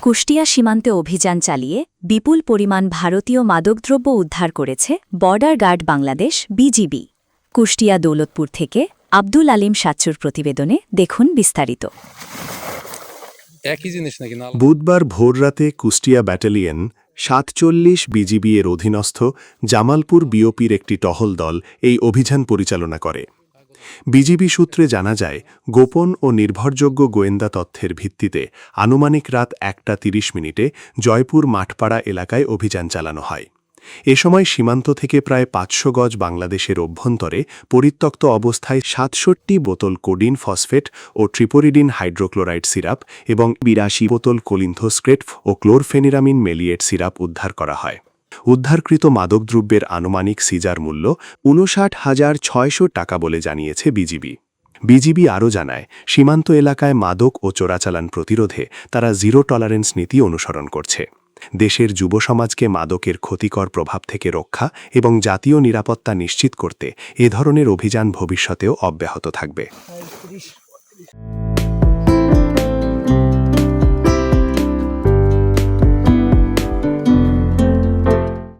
কুষ্টিয়া সীমান্তে অভিযান চালিয়ে বিপুল পরিমাণ ভারতীয় মাদকদ্রব্য উদ্ধার করেছে border guard Bangladesh BGB. Kushtia Daulatpur থেকে আব্দুল আলিম সাচ্চুর প্রতিবেদনে দেখুন বিস্তারিত। বুধবার ভোররাতে কুষ্টিয়া ব্যাটালিয়ন ৪৭ বিজিবি এর অধীনস্থ জামালপুর বিওপির একটি টহল দল এই অভিযান পরিচালনা করে। বিজিবি সূত্রে জানা যায়, গোপন ও নির্ভরযোগ্য গোয়েন্দা তথ্যের ভিত্তিতে আনুমানিক রাত ১টা ৩০ জয়পুর মাঠপাড়া এলাকায় অভিযান চালানো হয়। এ সময় সীমান্ত থেকে প্রায় ৫০০ গজ বাংলাদেশের অভ্যন্তরে পরিত্যক্ত অবস্থায় ৬৭ বোতল কোডিন ফসফেট ও ট্রিপোরিডিন হাইড্রোক্লোরাইড সিরাপ এবং ৮২ বোতল কোলিনথোস্ক্রেট ও ক্লোরফেনিরামিন মেলিয়েট সিরাপ উদ্ধার করা হয়। উদ্ধারকৃত মাদকদ্রব্যের আনুমানিক সিজার মূল্য ৫৯,৬০০ টাকা বলে জানিয়েছে বিজিবি। বিজিবি আরও জানায়, সীমান্ত এলাকায় মাদক ও চোরাচালান প্রতিরোধে তারা জিরো টলারেন্স নীতি অনুসরণ করছে। দেশের যুব সমাজকে মাদকের ক্ষতিকর প্রভাব থেকে রক্ষা এবং জাতীয় নিরাপত্তা নিশ্চিত করতে এ ধরনের অভিযান ভবিষ্যতেও অব্যাহত থাকবে।